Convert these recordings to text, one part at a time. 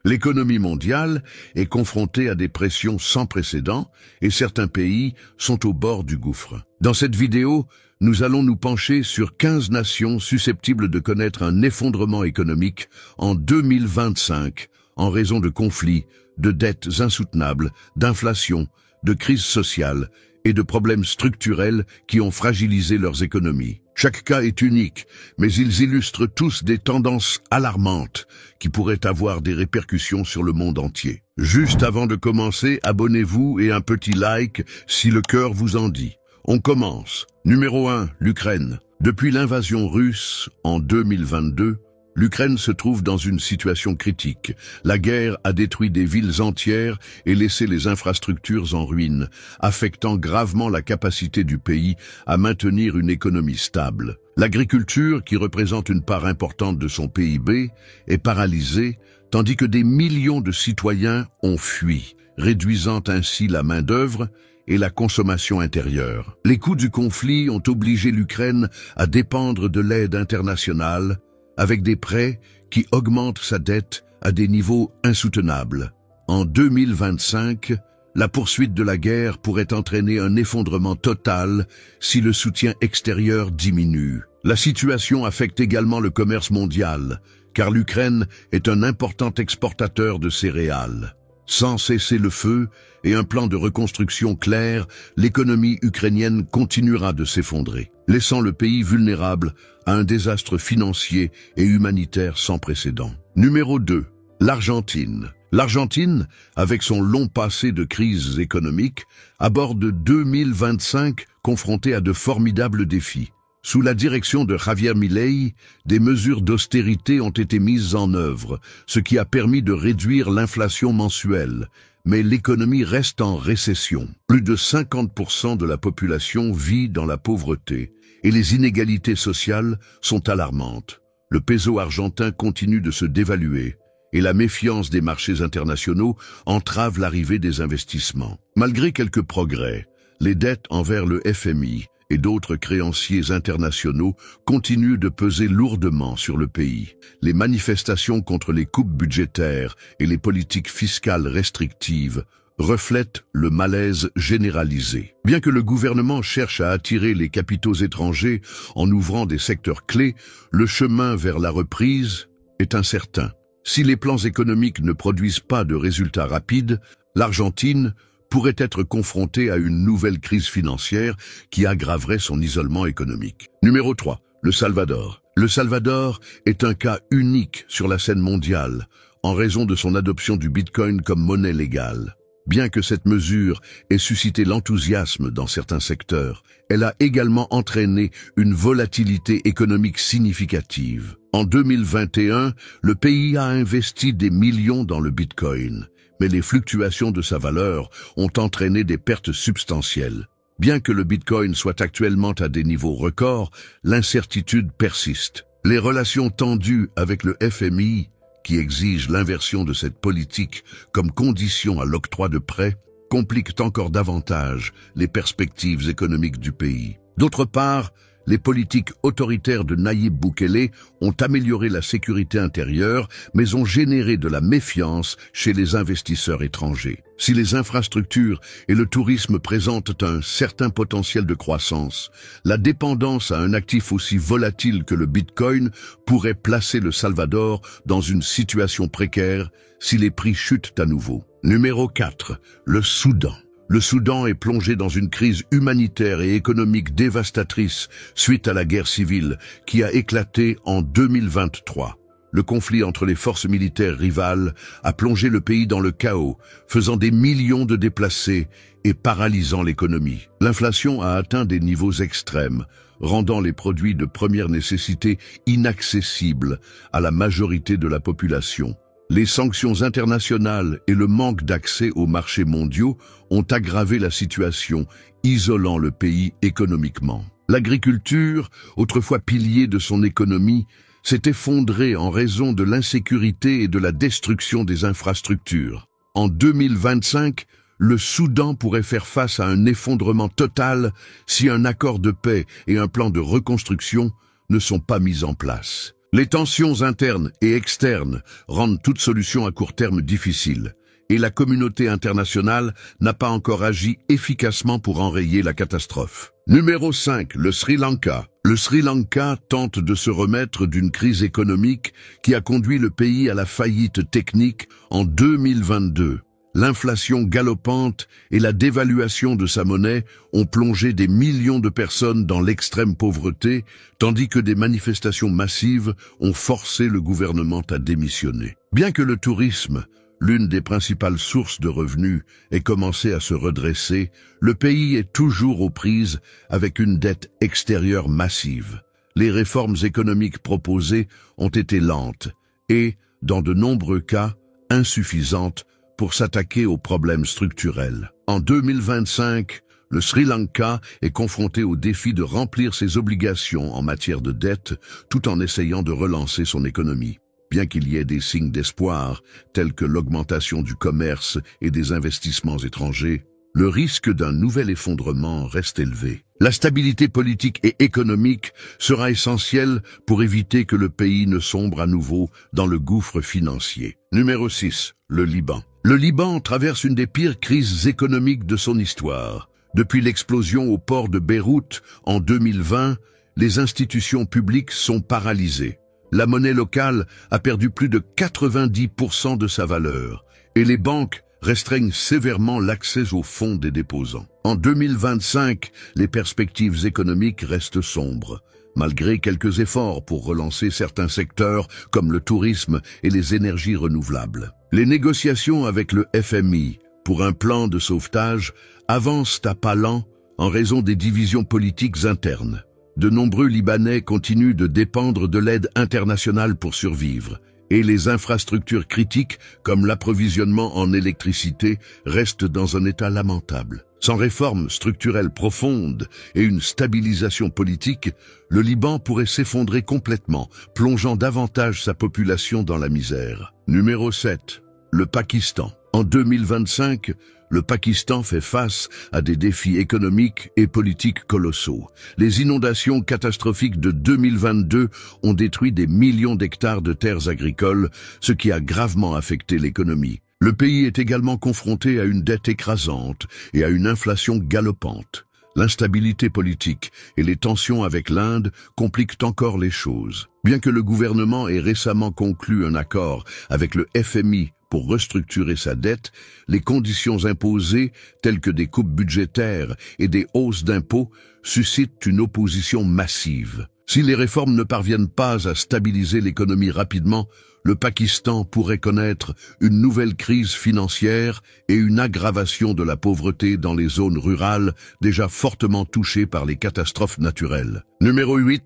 L'économie mondiale est confrontée à des pressions sans précédent et certains pays sont au bord du gouffre. Dans cette vidéo, nous allons nous pencher sur 15 nations susceptibles de connaître un effondrement économique en 2025 en raison de conflits, de dettes insoutenables, d'inflation, de crises sociales et de problèmes structurels qui ont fragilisé leurs économies. Chaque cas est unique, mais ils illustrent tous des tendances alarmantes qui pourraient avoir des répercussions sur le monde entier. Juste avant de commencer, abonnez-vous et un petit like si le cœur vous en dit. On commence. Numéro 1, l'Ukraine. Depuis l'invasion russe en 2022, l'Ukraine se trouve dans une situation critique. La guerre a détruit des villes entières et laissé les infrastructures en ruine, affectant gravement la capacité du pays à maintenir une économie stable. L'agriculture, qui représente une part importante de son PIB, est paralysée, tandis que des millions de citoyens ont fui, réduisant ainsi la main-d'œuvre et la consommation intérieure. Les coûts du conflit ont obligé l'Ukraine à dépendre de l'aide internationale, avec des prêts qui augmentent sa dette à des niveaux insoutenables. En 2025, la poursuite de la guerre pourrait entraîner un effondrement total si le soutien extérieur diminue. La situation affecte également le commerce mondial, car l'Ukraine est un important exportateur de céréales. Sans cessez-le-feu et un plan de reconstruction clair, l'économie ukrainienne continuera de s'effondrer, laissant le pays vulnérable à un désastre financier et humanitaire sans précédent. Numéro 2. L'Argentine. L'Argentine, avec son long passé de crises économiques, aborde 2025 confrontée à de formidables défis. Sous la direction de Javier Milei, des mesures d'austérité ont été mises en œuvre, ce qui a permis de réduire l'inflation mensuelle. Mais l'économie reste en récession. Plus de 50% de la population vit dans la pauvreté et les inégalités sociales sont alarmantes. Le peso argentin continue de se dévaluer et la méfiance des marchés internationaux entrave l'arrivée des investissements. Malgré quelques progrès, les dettes envers le FMI et d'autres créanciers internationaux continuent de peser lourdement sur le pays. Les manifestations contre les coupes budgétaires et les politiques fiscales restrictives reflètent le malaise généralisé. Bien que le gouvernement cherche à attirer les capitaux étrangers en ouvrant des secteurs clés, le chemin vers la reprise est incertain. Si les plans économiques ne produisent pas de résultats rapides, l'Argentine pourrait être confrontée à une nouvelle crise financière qui aggraverait son isolement économique. Numéro 3. Le Salvador. Le Salvador est un cas unique sur la scène mondiale en raison de son adoption du Bitcoin comme monnaie légale. Bien que cette mesure ait suscité l'enthousiasme dans certains secteurs, elle a également entraîné une volatilité économique significative. En 2021, le pays a investi des millions dans le Bitcoin, mais les fluctuations de sa valeur ont entraîné des pertes substantielles. Bien que le Bitcoin soit actuellement à des niveaux records, l'incertitude persiste. Les relations tendues avec le FMI, qui exige l'inversion de cette politique comme condition à l'octroi de prêts, compliquent encore davantage les perspectives économiques du pays. D'autre part, les politiques autoritaires de Nayib Bukele ont amélioré la sécurité intérieure, mais ont généré de la méfiance chez les investisseurs étrangers. Si les infrastructures et le tourisme présentent un certain potentiel de croissance, la dépendance à un actif aussi volatile que le Bitcoin pourrait placer le Salvador dans une situation précaire si les prix chutent à nouveau. Numéro 4. Le Soudan. Le Soudan est plongé dans une crise humanitaire et économique dévastatrice suite à la guerre civile qui a éclaté en 2023. Le conflit entre les forces militaires rivales a plongé le pays dans le chaos, faisant des millions de déplacés et paralysant l'économie. L'inflation a atteint des niveaux extrêmes, rendant les produits de première nécessité inaccessibles à la majorité de la population. Les sanctions internationales et le manque d'accès aux marchés mondiaux ont aggravé la situation, isolant le pays économiquement. L'agriculture, autrefois pilier de son économie, s'est effondrée en raison de l'insécurité et de la destruction des infrastructures. En 2025, le Soudan pourrait faire face à un effondrement total si un accord de paix et un plan de reconstruction ne sont pas mis en place. Les tensions internes et externes rendent toute solution à court terme difficile, et la communauté internationale n'a pas encore agi efficacement pour enrayer la catastrophe. Numéro 5, le Sri Lanka. Le Sri Lanka tente de se remettre d'une crise économique qui a conduit le pays à la faillite technique en 2022. L'inflation galopante et la dévaluation de sa monnaie ont plongé des millions de personnes dans l'extrême pauvreté, tandis que des manifestations massives ont forcé le gouvernement à démissionner. Bien que le tourisme, l'une des principales sources de revenus, ait commencé à se redresser, le pays est toujours aux prises avec une dette extérieure massive. Les réformes économiques proposées ont été lentes et, dans de nombreux cas, insuffisantes pour s'attaquer aux problèmes structurels. En 2025, le Sri Lanka est confronté au défi de remplir ses obligations en matière de dette tout en essayant de relancer son économie. Bien qu'il y ait des signes d'espoir, tels que l'augmentation du commerce et des investissements étrangers, le risque d'un nouvel effondrement reste élevé. La stabilité politique et économique sera essentielle pour éviter que le pays ne sombre à nouveau dans le gouffre financier. Numéro 6, le Liban. Le Liban traverse une des pires crises économiques de son histoire. Depuis l'explosion au port de Beyrouth en 2020, les institutions publiques sont paralysées. La monnaie locale a perdu plus de 90% de sa valeur et les banques restreignent sévèrement l'accès aux fonds des déposants. En 2025, les perspectives économiques restent sombres, malgré quelques efforts pour relancer certains secteurs comme le tourisme et les énergies renouvelables. Les négociations avec le FMI pour un plan de sauvetage avancent à pas lents en raison des divisions politiques internes. De nombreux Libanais continuent de dépendre de l'aide internationale pour survivre, et les infrastructures critiques, comme l'approvisionnement en électricité, restent dans un état lamentable. Sans réformes structurelles profondes et une stabilisation politique, le Liban pourrait s'effondrer complètement, plongeant davantage sa population dans la misère. Numéro 7. Le Pakistan. En 2025, le Pakistan fait face à des défis économiques et politiques colossaux. Les inondations catastrophiques de 2022 ont détruit des millions d'hectares de terres agricoles, ce qui a gravement affecté l'économie. Le pays est également confronté à une dette écrasante et à une inflation galopante. L'instabilité politique et les tensions avec l'Inde compliquent encore les choses. Bien que le gouvernement ait récemment conclu un accord avec le FMI pour restructurer sa dette, les conditions imposées, telles que des coupes budgétaires et des hausses d'impôts, suscitent une opposition massive. Si les réformes ne parviennent pas à stabiliser l'économie rapidement, le Pakistan pourrait connaître une nouvelle crise financière et une aggravation de la pauvreté dans les zones rurales déjà fortement touchées par les catastrophes naturelles. Numéro 8,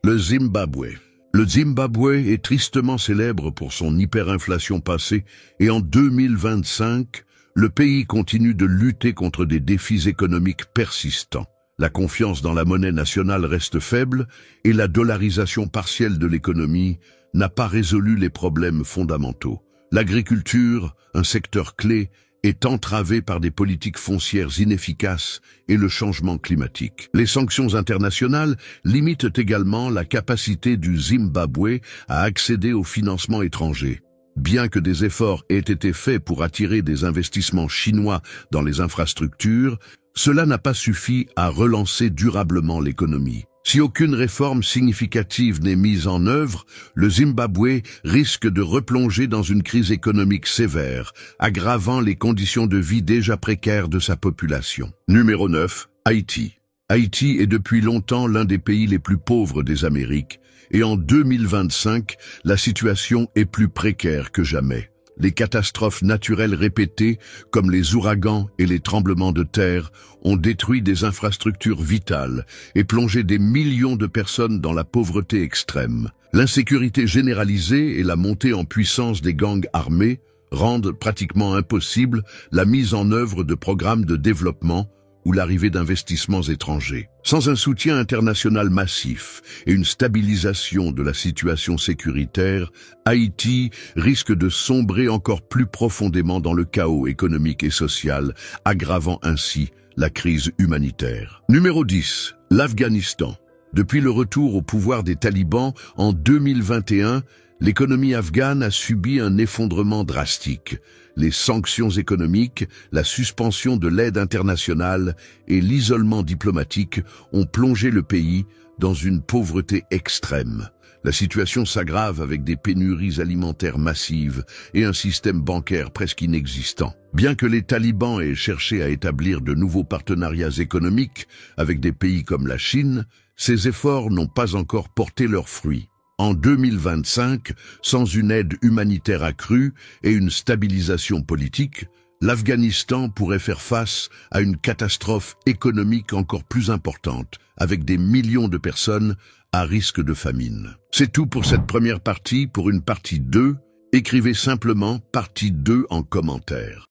le Zimbabwe. Le Zimbabwe est tristement célèbre pour son hyperinflation passée et en 2025, le pays continue de lutter contre des défis économiques persistants. La confiance dans la monnaie nationale reste faible et la dollarisation partielle de l'économie n'a pas résolu les problèmes fondamentaux. L'agriculture, un secteur clé, est entravée par des politiques foncières inefficaces et le changement climatique. Les sanctions internationales limitent également la capacité du Zimbabwe à accéder aux financements étrangers. Bien que des efforts aient été faits pour attirer des investissements chinois dans les infrastructures, cela n'a pas suffi à relancer durablement l'économie. Si aucune réforme significative n'est mise en œuvre, le Zimbabwe risque de replonger dans une crise économique sévère, aggravant les conditions de vie déjà précaires de sa population. Numéro 9, Haïti. Haïti est depuis longtemps l'un des pays les plus pauvres des Amériques, et en 2025, la situation est plus précaire que jamais. Les catastrophes naturelles répétées, comme les ouragans et les tremblements de terre, ont détruit des infrastructures vitales et plongé des millions de personnes dans la pauvreté extrême. L'insécurité généralisée et la montée en puissance des gangs armés rendent pratiquement impossible la mise en œuvre de programmes de développement ou l'arrivée d'investissements étrangers. Sans un soutien international massif et une stabilisation de la situation sécuritaire, Haïti risque de sombrer encore plus profondément dans le chaos économique et social, aggravant ainsi la crise humanitaire. Numéro 10. L'Afghanistan. Depuis le retour au pouvoir des talibans en 2021, l'économie afghane a subi un effondrement drastique. Les sanctions économiques, la suspension de l'aide internationale et l'isolement diplomatique ont plongé le pays dans une pauvreté extrême. La situation s'aggrave avec des pénuries alimentaires massives et un système bancaire presque inexistant. Bien que les talibans aient cherché à établir de nouveaux partenariats économiques avec des pays comme la Chine, ces efforts n'ont pas encore porté leurs fruits. En 2025, sans une aide humanitaire accrue et une stabilisation politique, l'Afghanistan pourrait faire face à une catastrophe économique encore plus importante, avec des millions de personnes à risque de famine. C'est tout pour cette première partie. Pour une partie 2, écrivez simplement partie 2 en commentaire.